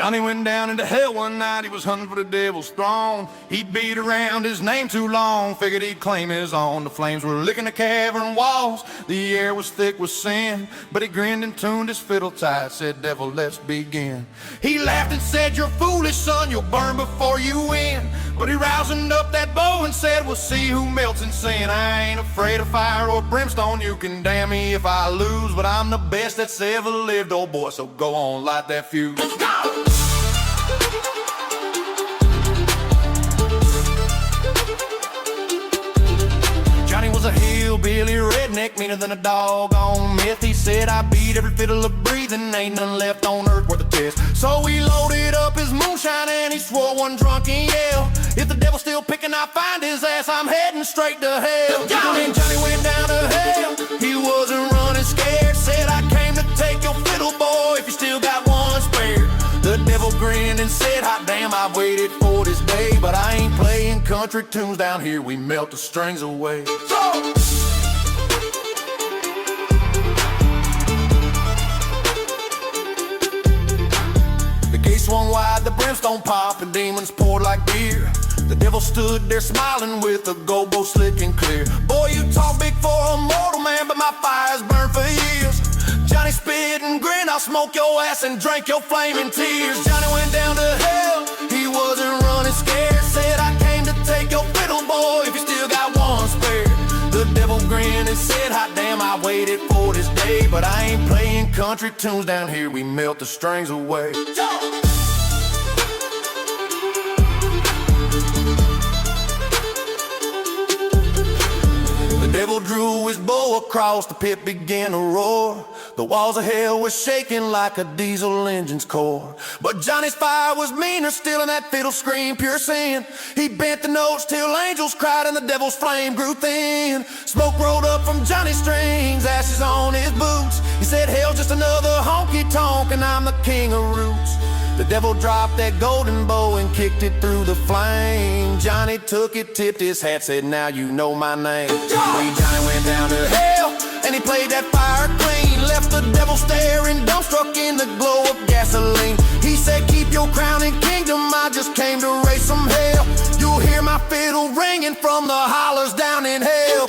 Johnny went down into hell one night, he was hunting for the devil's throne. He'd beat around his name too long, figured he'd claim his own. The flames were licking the cavern walls, the air was thick with sin. But he grinned and tuned his fiddle tight, said, "Devil, let's begin." He laughed and said, "You're foolish, son, you'll burn before you win." But he rousing up that bow and said, "We'll see who melts in sin. I ain't afraid of fire or brimstone, you can damn me if I lose, but I'm the best that's ever lived, old boy, so go on, light that fuse." Let's go! Johnny was a hillbilly redneck, meaner than a dog on myth. He said, "I beat every fiddle of breathing, ain't none left on earth worth a test." So he loaded up his moonshine and he swore one drunken yell, "If the devil's still picking, I'll find his ass, I'm heading straight to hell." And Johnny went down to hell, he wasn't running scared. Said, "I came to take your fiddle, boy, if you still got one spare." The devil grinned and said, "Hot damn, I've waited for this day, but I ain't playing country tunes down here, we melt the strings away." So the gate swung wide, the brimstone popped, and demons poured like beer. The devil stood there smiling with a gobo slick and clear. "Boy, you talk big for a mortal man, but my fire's burned for years." Johnny spit and grinned, "I'll smoke your ass and drink your flaming tears." Johnny went down to hell, he wasn't running scared. Said, "I came to take your fiddle, boy, if you still got one spare." The devil grinned and said, "Hot damn, I waited for this day, but I ain't playing country tunes down here, we melt the strings away." The devil drew his bow across, the pit began to roar. The walls of hell were shaking like a diesel engine's core. But Johnny's fire was meaner still, and that fiddle screamed pure sin. He bent the notes till angels cried and the devil's flame grew thin. Smoke rolled up from Johnny's strings, ashes on his boots. He said, "Hell's just another honky-tonk and I'm the king of roots." The devil dropped that golden bow and kicked it through the flame. Johnny took it, tipped his hat, said, "Now you know my name." Johnny went down to hell and he played that fire clean. Left the devil staring, dumbstruck in the glow of gasoline. He said, "Keep your crown and kingdom, I just came to raise some hell. You'll hear my fiddle ringing from the hollers down in hell."